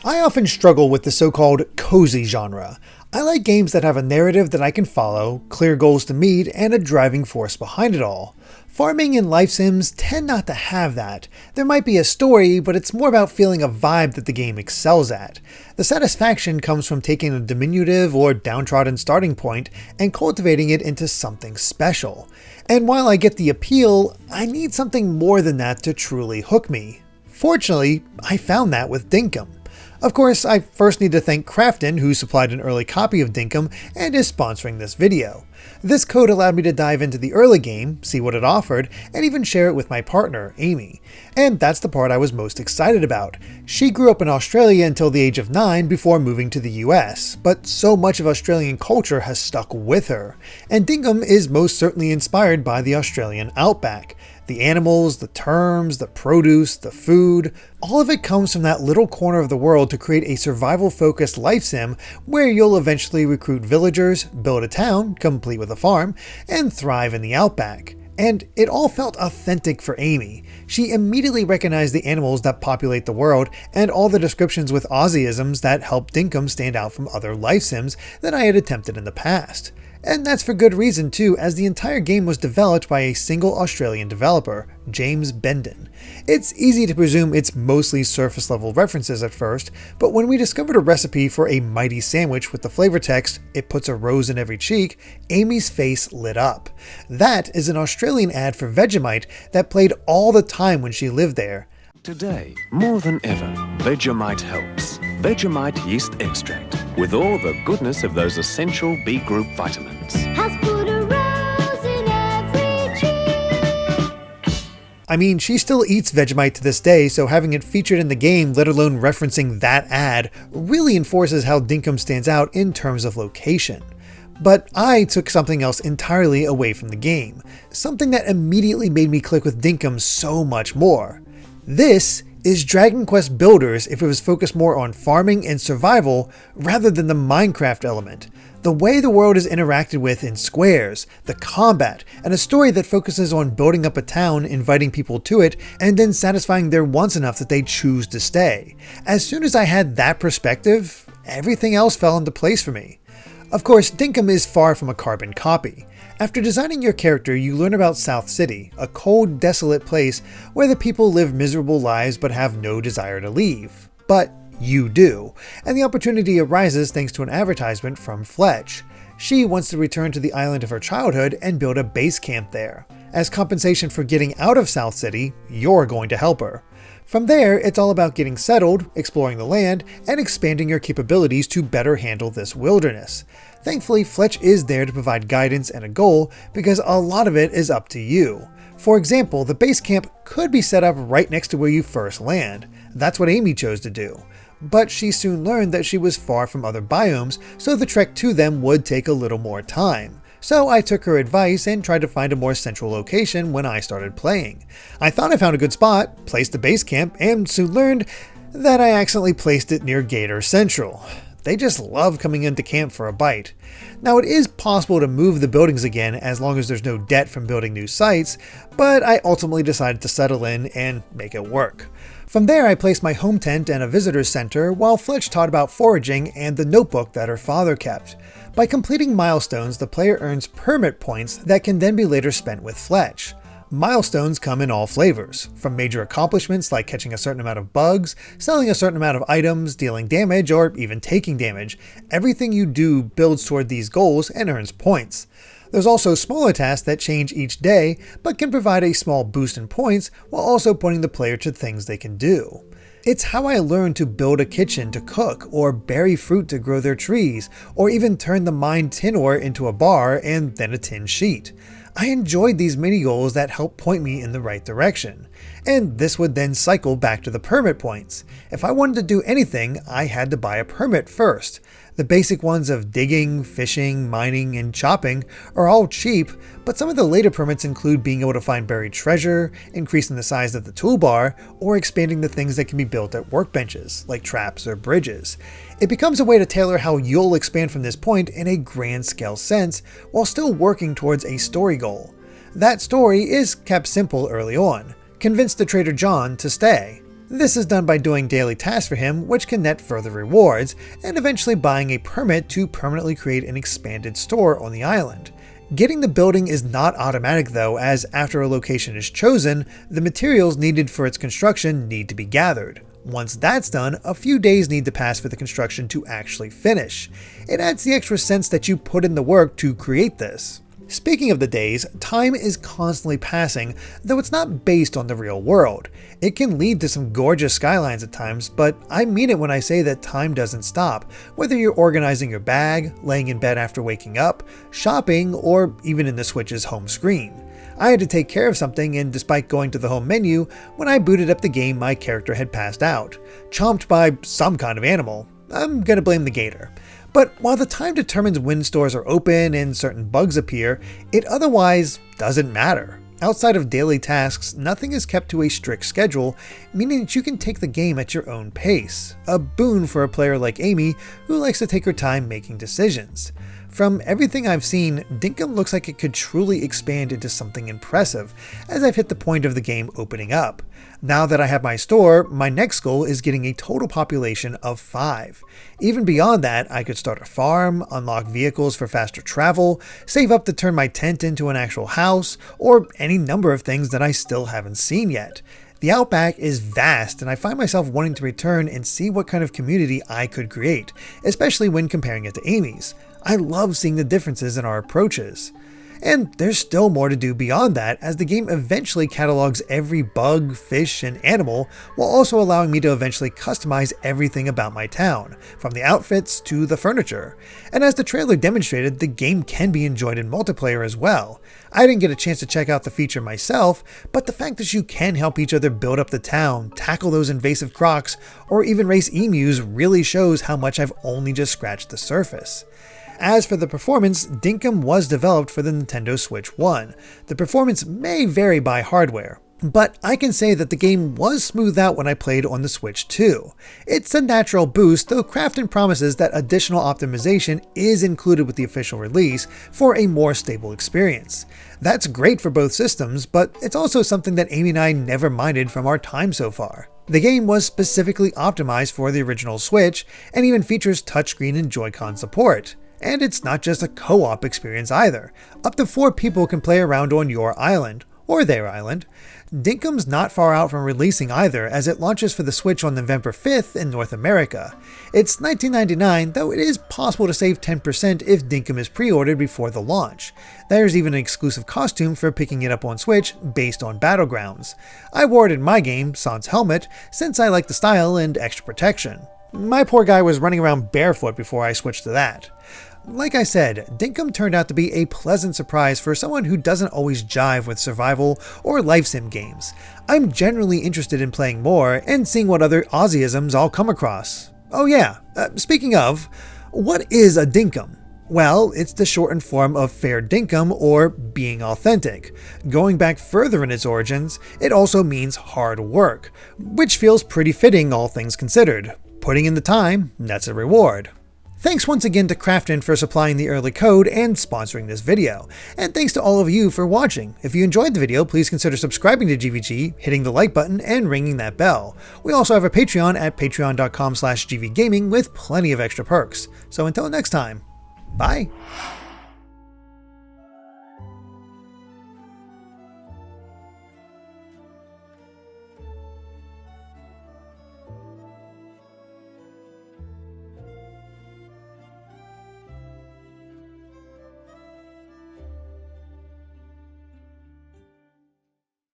I often struggle with the so-called cozy genre. I like games that have a narrative that I can follow, clear goals to meet, and a driving force behind it all. Farming and life sims tend not to have that. There might be a story, but it's more about feeling a vibe that the game excels at. The satisfaction comes from taking a diminutive or downtrodden starting point and cultivating it into something special. And while I get the appeal, I need something more than that to truly hook me. Fortunately, I found that with Dinkum. Of course, I first need to thank Crafton, who supplied an early copy of Dinkum and is sponsoring this video. This code allowed me to dive into the early game, see what it offered, and even share it with my partner, Amy. And that's the part I was most excited about. She grew up in Australia until the age of 9 before moving to the US, but so much of Australian culture has stuck with her. And Dinkum is most certainly inspired by the Australian Outback. The animals, the terms, the produce, the food, all of it comes from that little corner of the world to create a survival-focused life sim where you'll eventually recruit villagers, build a town, complete with a farm, and thrive in the outback. And it all felt authentic for Amy. She immediately recognized the animals that populate the world and all the descriptions with Aussieisms that helped Dinkum stand out from other life sims that I had attempted in the past. And that's for good reason too, as the entire game was developed by a single Australian developer, James Bendon. It's easy to presume it's mostly surface level references at first, but when we discovered a recipe for a mighty sandwich with the flavor text, "It puts a rose in every cheek," Amy's face lit up. That is an Australian ad for Vegemite that played all the time when she lived there. Today, more than ever, Vegemite helps. Vegemite yeast extract, with all the goodness of those essential B group vitamins. Has put a rose in every cheek. I mean, she still eats Vegemite to this day, so having it featured in the game, let alone referencing that ad, really enforces how Dinkum stands out in terms of location. But I took something else entirely away from the game, something that immediately made me click with Dinkum so much more. This is Dragon Quest Builders if it was focused more on farming and survival rather than the Minecraft element. The way the world is interacted with in squares, the combat, and a story that focuses on building up a town, inviting people to it, and then satisfying their wants enough that they choose to stay. As soon as I had that perspective, everything else fell into place for me. Of course, Dinkum is far from a carbon copy. After designing your character, you learn about South City, a cold, desolate place where the people live miserable lives but have no desire to leave. But you do, and the opportunity arises thanks to an advertisement from Fletch. She wants to return to the island of her childhood and build a base camp there. As compensation for getting out of South City, you're going to help her. From there, it's all about getting settled, exploring the land, and expanding your capabilities to better handle this wilderness. Thankfully, Fletch is there to provide guidance and a goal, because a lot of it is up to you. For example, the base camp could be set up right next to where you first land. That's what Amy chose to do. But she soon learned that she was far from other biomes, so the trek to them would take a little more time. So I took her advice and tried to find a more central location when I started playing. I thought I found a good spot, placed the base camp, and soon learned that I accidentally placed it near Gator Central. They just love coming into camp for a bite. Now, it is possible to move the buildings again as long as there's no debt from building new sites, but I ultimately decided to settle in and make it work. From there, I placed my home tent and a visitor's center while Fletch taught about foraging and the notebook that her father kept. By completing milestones, the player earns permit points that can then be later spent with Fletch. Milestones come in all flavors, from major accomplishments like catching a certain amount of bugs, selling a certain amount of items, dealing damage, or even taking damage. Everything you do builds toward these goals and earns points. There's also smaller tasks that change each day, but can provide a small boost in points while also pointing the player to things they can do. It's how I learned to build a kitchen to cook, or bury fruit to grow their trees, or even turn the mined tin ore into a bar and then a tin sheet. I enjoyed these mini goals that helped point me in the right direction, and this would then cycle back to the permit points. If I wanted to do anything, I had to buy a permit first. The basic ones of digging, fishing, mining, and chopping are all cheap, but some of the later permits include being able to find buried treasure, increasing the size of the toolbar, or expanding the things that can be built at workbenches, like traps or bridges. It becomes a way to tailor how you'll expand from this point in a grand scale sense, while still working towards a story goal. That story is kept simple early on. Convince the Trader John to stay. This is done by doing daily tasks for him, which can net further rewards, and eventually buying a permit to permanently create an expanded store on the island. Getting the building is not automatic though, as after a location is chosen, the materials needed for its construction need to be gathered. Once that's done, a few days need to pass for the construction to actually finish. It adds the extra sense that you put in the work to create this. Speaking of the days, time is constantly passing, though it's not based on the real world. It can lead to some gorgeous skylines at times, but I mean it when I say that time doesn't stop, whether you're organizing your bag, laying in bed after waking up, shopping, or even in the Switch's home screen. I had to take care of something, and despite going to the home menu, when I booted up the game my character had passed out, chomped by some kind of animal. I'm gonna blame the gator. But while the time determines when stores are open and certain bugs appear, it otherwise doesn't matter. Outside of daily tasks, nothing is kept to a strict schedule, meaning that you can take the game at your own pace. A boon for a player like Amy, who likes to take her time making decisions. From everything I've seen, Dinkum looks like it could truly expand into something impressive, as I've hit the point of the game opening up. Now that I have my store, my next goal is getting a total population of 5. Even beyond that, I could start a farm, unlock vehicles for faster travel, save up to turn my tent into an actual house, or any number of things that I still haven't seen yet. The Outback is vast, and I find myself wanting to return and see what kind of community I could create, especially when comparing it to Amy's. I love seeing the differences in our approaches. And there's still more to do beyond that, as the game eventually catalogs every bug, fish, and animal, while also allowing me to eventually customize everything about my town, from the outfits to the furniture. And as the trailer demonstrated, the game can be enjoyed in multiplayer as well. I didn't get a chance to check out the feature myself, but the fact that you can help each other build up the town, tackle those invasive crocs, or even race emus really shows how much I've only just scratched the surface. As for the performance, Dinkum was developed for the Nintendo Switch 1. The performance may vary by hardware, but I can say that the game was smoothed out when I played on the Switch 2. It's a natural boost, though Crafton promises that additional optimization is included with the official release for a more stable experience. That's great for both systems, but it's also something that Amy and I never minded from our time so far. The game was specifically optimized for the original Switch, and even features touchscreen and Joy-Con support. And it's not just a co-op experience either. Up to 4 people can play around on your island, or their island. Dinkum's not far out from releasing either, as it launches for the Switch on November 5th in North America. It's $19.99, though it is possible to save 10% if Dinkum is pre-ordered before the launch. There's even an exclusive costume for picking it up on Switch based on Battlegrounds. I wore it in my game, Sans Helmet, since I like the style and extra protection. My poor guy was running around barefoot before I switched to that. Like I said, Dinkum turned out to be a pleasant surprise for someone who doesn't always jive with survival or life sim games. I'm generally interested in playing more and seeing what other Aussieisms I'll come across. Oh yeah, speaking of, what is a Dinkum? Well, it's the shortened form of fair dinkum, or being authentic. Going back further in its origins, it also means hard work, which feels pretty fitting all things considered. Putting in the time, that's a reward. Thanks once again to Crafton for supplying the early code and sponsoring this video. And thanks to all of you for watching. If you enjoyed the video, please consider subscribing to GVG, hitting the like button, and ringing that bell. We also have a Patreon at patreon.com/gvgaming with plenty of extra perks. So until next time, bye!